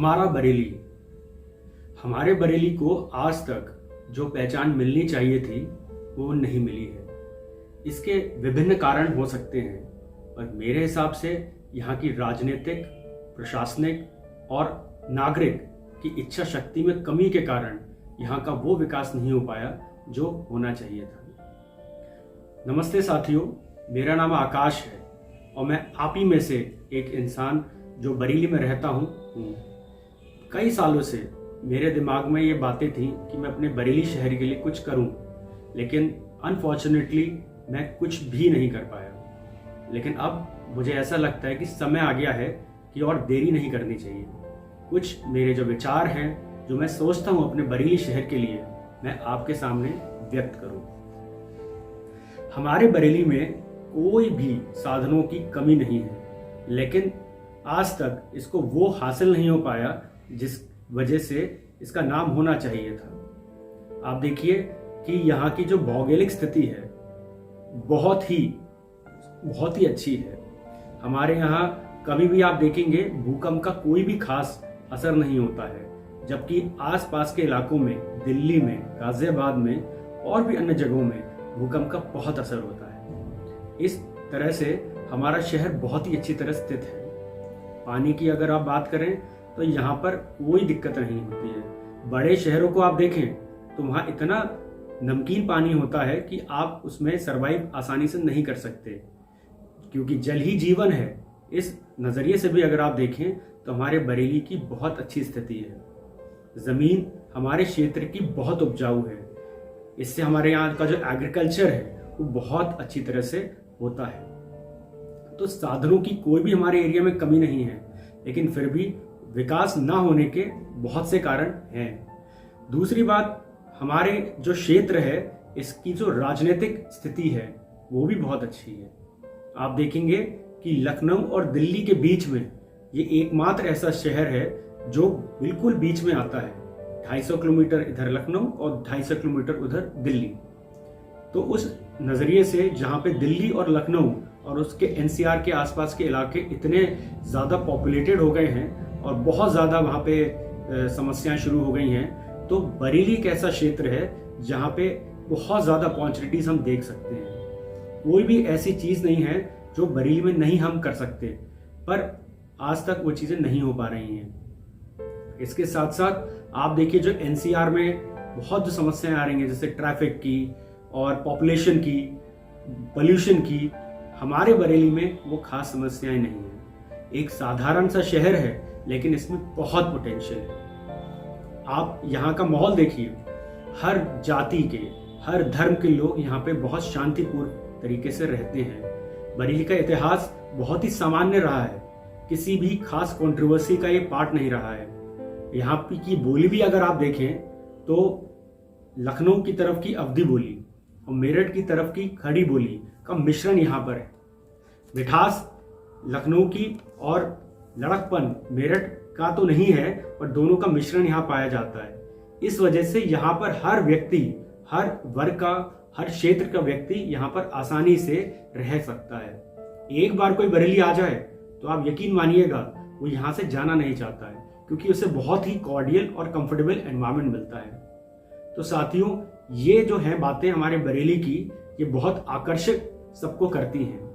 हमारा बरेली। हमारे बरेली को आज तक जो पहचान मिलनी चाहिए थी वो नहीं मिली है। इसके विभिन्न कारण हो सकते हैं, पर मेरे हिसाब से यहाँ की राजनीतिक, प्रशासनिक और नागरिक की इच्छा शक्ति में कमी के कारण यहाँ का वो विकास नहीं हो पाया जो होना चाहिए था। नमस्ते साथियों, मेरा नाम आकाश है और मैं आप ही में से एक इंसान जो बरेली में रहता हूँ। कई सालों से मेरे दिमाग में ये बातें थी कि मैं अपने बरेली शहर के लिए कुछ करूं, लेकिन अनफॉर्चुनेटली मैं कुछ भी नहीं कर पाया। लेकिन अब मुझे ऐसा लगता है कि समय आ गया है कि और देरी नहीं करनी चाहिए। कुछ मेरे जो विचार हैं, जो मैं सोचता हूं अपने बरेली शहर के लिए, मैं आपके सामने व्यक्त करूं। हमारे बरेली में कोई भी साधनों की कमी नहीं है, लेकिन आज तक इसको वो हासिल नहीं हो पाया जिस वजह से इसका नाम होना चाहिए था। आप देखिए कि यहाँ की जो भौगोलिक स्थिति है बहुत ही अच्छी है। हमारे यहाँ कभी भी आप देखेंगे भूकंप का कोई भी खास असर नहीं होता है, जबकि आसपास के इलाकों में, दिल्ली में, गाजियाबाद में और भी अन्य जगहों में भूकंप का बहुत असर होता है। इस तरह से हमारा शहर बहुत ही अच्छी तरह स्थित है। पानी की अगर आप बात करें तो यहाँ पर कोई दिक्कत नहीं होती है। बड़े शहरों को आप देखें तो वहाँ इतना नमकीन पानी होता है कि आप उसमें सरवाइव आसानी से नहीं कर सकते, क्योंकि जल ही जीवन है। इस नज़रिए से भी अगर आप देखें तो हमारे बरेली की बहुत अच्छी स्थिति है। ज़मीन हमारे क्षेत्र की बहुत उपजाऊ है। इससे हमारे यहाँ का जो एग्रीकल्चर है वो बहुत अच्छी तरह से होता है। तो साधनों की कोई भी हमारे एरिया में कमी नहीं है, लेकिन फिर भी विकास ना होने के बहुत से कारण हैं। दूसरी बात, हमारे जो क्षेत्र है इसकी जो राजनीतिक स्थिति है वो भी बहुत अच्छी है। आप देखेंगे कि लखनऊ और दिल्ली के बीच में ये एकमात्र ऐसा शहर है जो बिल्कुल बीच में आता है। 250 किलोमीटर इधर लखनऊ और 250 किलोमीटर उधर दिल्ली। तो उस नज़रिए से जहाँ पे दिल्ली और लखनऊ और उसके एनसीआर के आसपास के इलाके इतने ज़्यादा पॉपुलेटेड हो गए हैं और बहुत ज़्यादा वहाँ पे समस्याएं शुरू हो गई हैं, तो बरेली एक ऐसा क्षेत्र है जहाँ पे बहुत ज़्यादा अपॉर्चुनिटीज़ हम देख सकते हैं। कोई भी ऐसी चीज़ नहीं है जो बरेली में नहीं हम कर सकते, पर आज तक वो चीज़ें नहीं हो पा रही हैं। इसके साथ साथ आप देखिए जो एनसीआर में बहुत जो समस्याएं आ रही हैं, जैसे ट्रैफिक की और पॉपुलेशन की, पोल्यूशन की, हमारे बरेली में वो खास समस्याएं नहीं है। एक साधारण सा शहर है, लेकिन इसमें बहुत पोटेंशियल है। आप यहाँ का माहौल देखिए, हर जाति के, हर धर्म के लोग यहाँ पे बहुत शांतिपूर्ण तरीके से रहते हैं। बरेली का इतिहास बहुत ही सामान्य रहा है, किसी भी खास कंट्रोवर्सी का ये पार्ट नहीं रहा है। यहाँ की बोली भी अगर आप देखें तो लखनऊ की तरफ की अवधी बोली और मेरठ की तरफ की खड़ी बोली का मिश्रण यहाँ पर है। मिठास लखनऊ की और लड़कपन मेरठ का तो नहीं है, पर दोनों का मिश्रण यहाँ पाया जाता है। इस वजह से यहाँ पर हर व्यक्ति, हर वर्ग का, हर क्षेत्र का व्यक्ति यहाँ पर आसानी से रह सकता है। एक बार कोई बरेली आ जाए तो आप यकीन मानिएगा वो यहाँ से जाना नहीं चाहता है, क्योंकि उसे बहुत ही कॉर्डियल और कंफर्टेबल एनवायरनमेंट मिलता है। तो साथियों, ये जो है बातें हमारे बरेली की, ये बहुत आकर्षक सबको करती हैं।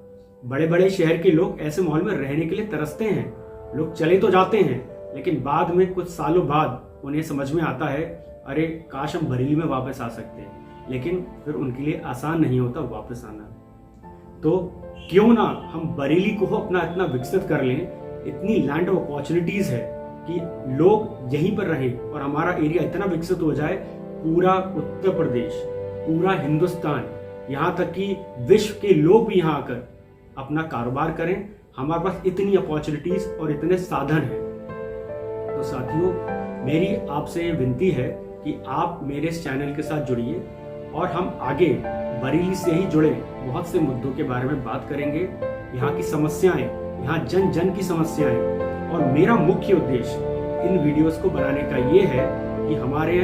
बड़े बड़े शहर के लोग ऐसे माहौल में रहने के लिए तरसते हैं। लोग चले तो जाते हैं, लेकिन बाद में कुछ सालों बाद उन्हें समझ में आता है, अरे काश हम बरेली में वापस आ सकते हैं, लेकिन फिर उनके लिए आसान नहीं होता वापस आना। तो क्यों ना हम बरेली को अपना इतना विकसित कर लें। इतनी लैंड ऑफ अपॉर्चुनिटीज है कि लोग यहीं पर रहें और हमारा एरिया इतना विकसित हो जाए, पूरा उत्तर प्रदेश, पूरा हिंदुस्तान, यहाँ तक कि विश्व के लोग भी यहाँ आकर अपना कारोबार करें। हमारे पास इतनी अपॉर्चुनिटीज और इतने साधन हैं। तो साथियों, मेरी आपसे विनती है कि आप मेरे इस चैनल के साथ जुड़िए और हम आगे बरेली से ही जुड़े बहुत से मुद्दों के बारे में बात करेंगे। यहाँ की समस्याएं, यहाँ जन जन की समस्याएं, और मेरा मुख्य उद्देश्य इन वीडियोस को बनाने का ये है कि हमारे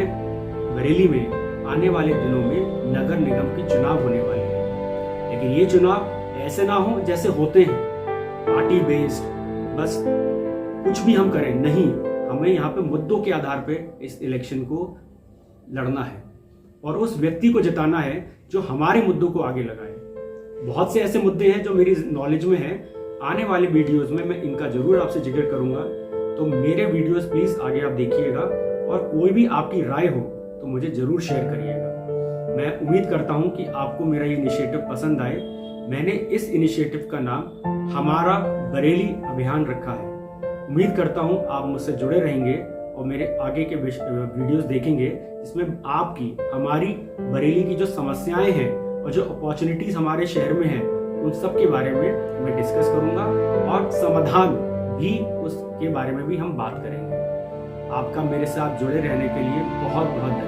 बरेली में आने वाले दिनों में नगर निगम के चुनाव होने वाले हैं, लेकिन ये चुनाव ऐसे ना हो जैसे होते हैं पार्टी बेस्ड, बस कुछ भी हम करें नहीं। हमें यहाँ पे मुद्दों के आधार पे इस इलेक्शन को लड़ना है और उस व्यक्ति को जिताना है जो हमारे मुद्दों को आगे लगाए। बहुत से ऐसे मुद्दे हैं जो मेरी नॉलेज में हैं, आने वाले वीडियोस में मैं इनका जरूर आपसे जिक्र करूंगा। तो मेरे वीडियोस प्लीज आगे आप देखिएगा और कोई भी आपकी राय हो तो मुझे जरूर शेयर करिएगा। मैं उम्मीद करता हूं कि आपको मेरा ये इनिशिएटिव पसंद आए। मैंने इस इनिशिएटिव का नाम हमारा बरेली अभियान रखा है। उम्मीद करता हूं आप मुझसे जुड़े रहेंगे और मेरे आगे के वीडियोस देखेंगे, जिसमें आपकी हमारी बरेली की जो समस्याएं हैं और जो अपॉर्चुनिटीज हमारे शहर में हैं उन सब के बारे में मैं डिस्कस करूंगा और समाधान भी उसके बारे में भी हम बात करेंगे। आपका मेरे साथ जुड़े रहने के लिए बहुत बहुत